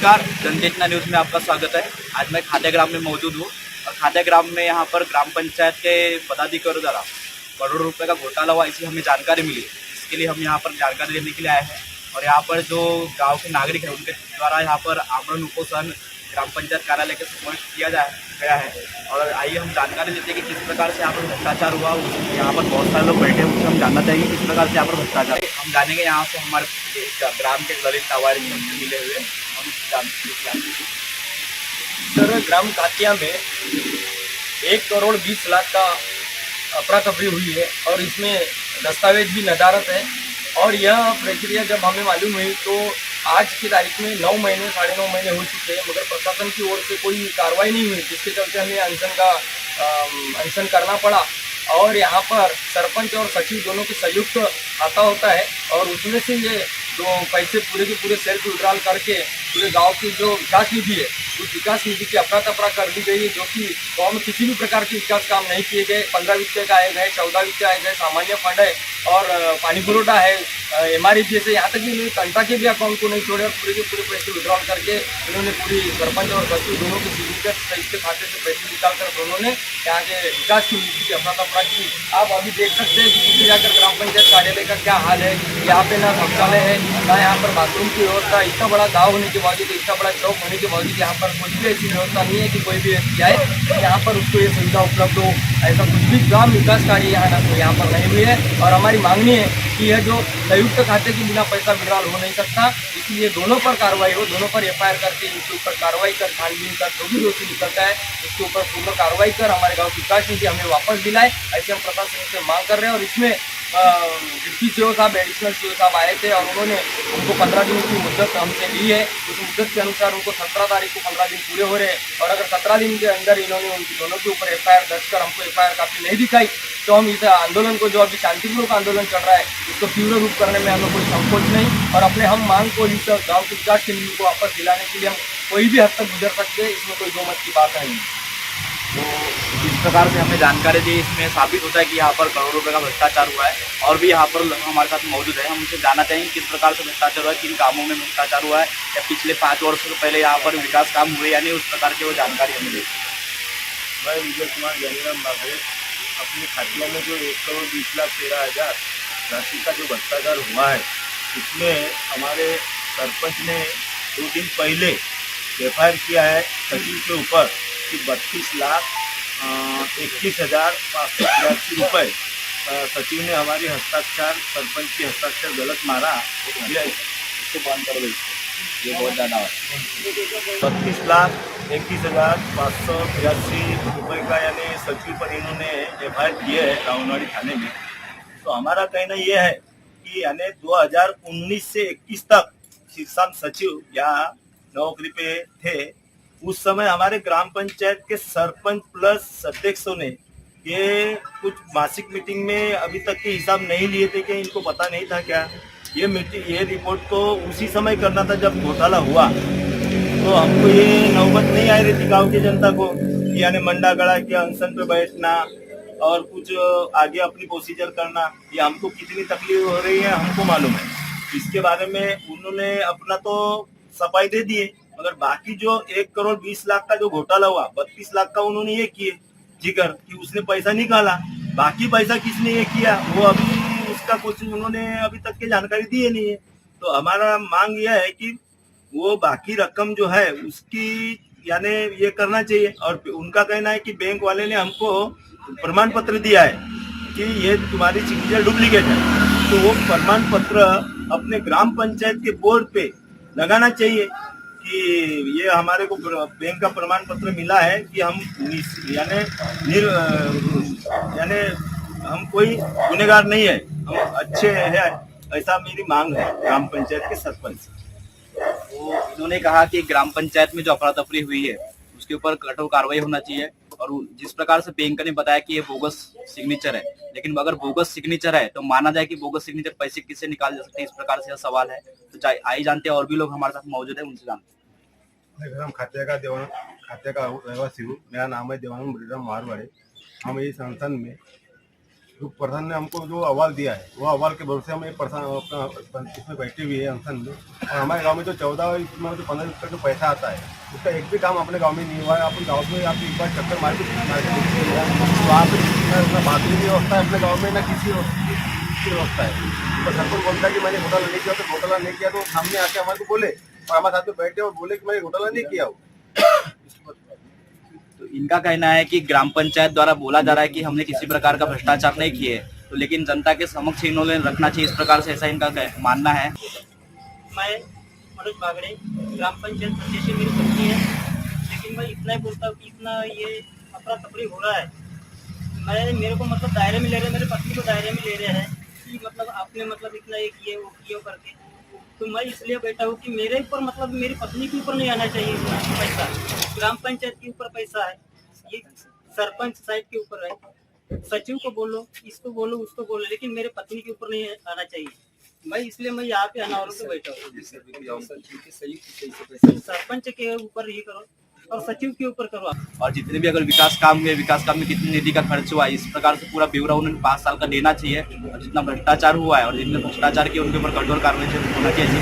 नमस्कार, जनचेतना न्यूज़ में आपका स्वागत है। आज मैं खाद्याग्राम में मौजूद हूँ और खाद्याग्राम में यहाँ पर ग्राम पंचायत के पदाधिकारियों द्वारा करोड़ों रुपए का घोटाला हुआ, ऐसी हमें जानकारी मिली। इसके लिए हम यहाँ पर जानकारी लेने के लिए आए हैं और यहाँ पर जो गांव के नागरिक हैं उनके द्वारा यहाँ पर आमरण उपोषण ग्राम पंचायत कार्यालय के समक्ष किया गया है। और आइए हम जानकारी लेते हैं कि किस प्रकार से यहाँ पर भ्रष्टाचार हुआ। यहाँ पर बहुत सारे लोग बैठे हैं, उनसे हम जानना चाहेंगे किस प्रकार से यहाँ पर भ्रष्टाचार। हम जानेंगे यहाँ से हमारे ग्राम के ललित टावारी से मिले हुए हम जानते। सर, ग्राम कातिया में 1,20,00,000 का अफरा तफरी हुई है और इसमें दस्तावेज भी नदारत है। और यह प्रक्रिया जब हमें मालूम हुई तो आज की तारीख में 9 महीने 9.5 महीने हो चुके हैं, मगर प्रशासन की ओर से कोई कार्रवाई नहीं हुई, जिसके चलते हमें अनशन करना पड़ा। और यहाँ पर सरपंच और सचिव दोनों की संयुक्त खाता होता है और उसमें से ये जो पैसे पूरे के पूरे सेल्फ विड्रॉल करके पूरे गांव की जो विकास निधि है उस विकास निधि की अफरा तफरा कर दी गई है, जो कि गाँव में किसी भी प्रकार के विकास काम नहीं किए गए। 15 वित्त का आए गए, 14 वित्त आए गए, सामान्य फंड है और पानी पुरोटा है, MREP से, यहाँ तक कि इन्होंने तनख्वाह के भी अकाउंट को नहीं छोड़े और पूरे के पूरे पैसे विड्रॉल करके इन्होंने पूरी सरपंच और सचिव दोनों के सिग्नेचर इसके खाते से पैसे निकाल कर दोनों ने यहाँ के विकास की नीति की अफरा तफरा की। आप अभी देख सकते हैं कि पीछे जाकर ग्राम पंचायत कार्यालय का क्या हाल है। यहाँ पे ना शौचालय है, ना यहाँ पर बाथरूम की व्यवस्था। इतना बड़ा गाँव होने के बावजूद, इतना बड़ा चौक होने के बावजूद यहाँ पर कोई भी ऐसी व्यवस्था नहीं है कि कोई भी व्यक्ति आए यहाँ पर उसको ये सुविधा उपलब्ध हो। ऐसा कुछ भी ग्राम विकास कार्य यहाँ पर नहीं हुई है और हमारी मांगनी है कि यह जो संयुक्त खाते के बिना पैसा विड्रॉल हो नहीं सकता, इसलिए दोनों पर कार्रवाई हो, दोनों पर FIR करके इनके ऊपर कार्रवाई कर, छानबीन कर, जो भी दोषी निकलता है उसके ऊपर पूर्ण कार्रवाई कर हमारे गाँव की विकास निधि हमें वापस दिलाए, ऐसे हम प्रशासन से मांग कर रहे हैं। और इसमें डिप्टी सीओ साहब, एडिशनल सीओ साहब आए थे और उन्होंने उनको 15 दिन की मुद्दत हमसे ली है। उस मुद्दत के अनुसार उनको 17 तारीख को 15 दिन पूरे हो रहे हैं और अगर 17 दिन के अंदर इन्होंने उनकी दोनों के ऊपर FIR दर्ज कर हमको FIR काफी नहीं दिखाई तो हम इस आंदोलन को, जो अभी शांतिपूर्वक आंदोलन चल रहा है, इसको तीव्र रूप करने में हमें कोई संकोच नहीं और अपने हम मांग को, इस गाँव की विकास की नीति को वापस दिलाने के लिए हम कोई भी हद तक गुजर सकते हैं, इसमें कोई दो मत की बात नहीं। तो जिस प्रकार से हमें जानकारी दी, इसमें साबित होता है कि यहाँ पर करोड़ों रुपए का भ्रष्टाचार हुआ है। और भी यहाँ पर हमारे साथ मौजूद है, हम उनसे जानना चाहेंगे किस प्रकार से भ्रष्टाचार हुआ है, किन कामों में भ्रष्टाचार हुआ है या पिछले 5 वर्षों से पहले यहाँ पर विकास काम हुए या नहीं, उस प्रकार की वो जानकारी हमें दी। मैं विजय कुमार ज्ञानीराम बाबे, अपनी खातिया में जो 1,20,13,000 राशि का जो भ्रष्टाचार हुआ है उसमें हमारे सरपंच ने 2 दिन पहले FIR किया है सचिव के ऊपर कि 32,21,583 रुपये सचिव ने हमारी हस्ताक्षर, सरपंच की हस्ताक्षर गलत मारा, इसको बंद कर दो, ये बहुत ज़्यादा है। 32,21,583 रुपये का यानी सचिव पर इन्होंने FIR किए है रावनवाड़ी थाने में। तो हमारा कहना यह है कि यानी 2019 से 21 तक शिक्षा सचिव या नौकरी पे थे, उस समय हमारे ग्राम पंचायत के सरपंच प्लस अध्यक्षों ने ये कुछ मासिक मीटिंग में अभी तक के हिसाब नहीं लिए थे कि इनको पता नहीं था क्या। ये रिपोर्ट तो उसी समय करना था जब घोटाला हुआ, तो हमको ये नौबत नहीं आई रही थी गाँव की जनता को, यानी मंडा गड़ा के अनशन पे बैठना और कुछ आगे अपनी प्रोसीजर करना, ये हमको कितनी तकलीफ हो रही है हमको मालूम है। इसके बारे में उन्होंने अपना तो सफाई दे दिए, मगर बाकी जो 1,20,00,000 का जो घोटाला हुआ, 32 लाख का उन्होंने ये किए जिक्र कि उसने पैसा निकाला, बाकी पैसा किसने ये किया वो अभी उसका कुछ उन्होंने अभी तक की जानकारी दी नहीं है। तो हमारा मांग यह है कि वो बाकी रकम जो है उसकी यानी ये करना चाहिए। और उनका कहना है कि बैंक वाले ने हमको प्रमाण पत्र दिया है कि ये तुम्हारी सिग्नेचर डुप्लीकेट है, तो वो प्रमाण पत्र अपने ग्राम पंचायत के बोर्ड पे लगाना चाहिए कि ये हमारे को बैंक का प्रमाण पत्र मिला है कि हम यानी हम कोई गुनहगार नहीं है, हम अच्छे हैं, ऐसा मेरी मांग है ग्राम पंचायत के सरपंच से। तो इन्होंने कहा कि ग्राम पंचायत में जो अफरा तफरी हुई है उसके ऊपर कठोर कार्रवाई होना चाहिए और जिस प्रकार से बैंक ने बताया कि ये बोगस सिग्नेचर है, लेकिन अगर बोगस सिग्नेचर है तो माना जाए कि बोगस सिग्नेचर पैसे किससे निकाल जा सकते हैं, इस प्रकार से सवाल है। तो आई जानते हैं और भी लोग हमारे साथ मौजूद है, उनसे जानते हैं। हम खाते का रहवासी हूँ, मेरा नाम है देवानंद बलिराम मारवाड़े। हम इस संस्थान में जो प्रधान ने हमको जो अहवाल दिया है वो अहवाल के भरोसे हम ये इसमें बैठे हुए हैं अनशन में। और हमारे गांव में जो 14 इसमें जो 15 रुपये जो पैसा आता है उसका एक भी काम अपने गांव में नहीं हुआ है। अपन गांव में आप एक बार चक्कर मार के देखिए तो आप ना बाथरूम की व्यवस्था है अपने गाँव में, ना किसी की व्यवस्था है। तो सरपंच बोलता है कि मैंने घोटाला नहीं किया, तो घोटाला नहीं किया तो सामने आके हमारे को बोले और हमारे साथ में बैठे और बोले कि मैंने घोटाला नहीं किया हो। तो इनका कहना है कि ग्राम पंचायत द्वारा बोला जा रहा है कि हमने किसी प्रकार का भ्रष्टाचार नहीं किए, तो लेकिन जनता के समक्ष इन्होंने रखना चाहिए, इस प्रकार से ऐसा इनका मानना है। मैं मनोज बागड़े, ग्राम पंचायत सदस्य मेरी पत्नी है, लेकिन मैं इतना ही बोलता हूँ कि इतना ये अफरा तफरी हो रहा है। मेरे को मतलब दायरे में ले रहे हैं, मेरे पत्नी को दायरे में ले रहे हैं कि मतलब आपने मतलब इतना ये किए वो किए करके। तो मैं इसलिए बैठा हूँ कि मेरे ऊपर मतलब मेरी पत्नी के ऊपर नहीं आना चाहिए पैसा, ग्राम पंचायत के ऊपर पैसा है, ये सरपंच साहब के ऊपर है। सचिव को बोलो, इसको बोलो, उसको बोलो, लेकिन मेरे पत्नी के ऊपर नहीं आना चाहिए। मैं इसलिए मैं यहाँ पे अनावरण पे बैठा हूँ। सरपंच के ऊपर ही करो और सचिव के ऊपर करो। और जितने भी अगर विकास काम हुए, विकास काम में कितनी निधि का खर्च हुआ है, इस प्रकार से पूरा ब्यौरा उन्होंने 5 साल का देना चाहिए। और जितना भ्रष्टाचार हुआ है और जितने भ्रष्टाचार किए उनके ऊपर कठोर कार्रवाई होना चाहिए।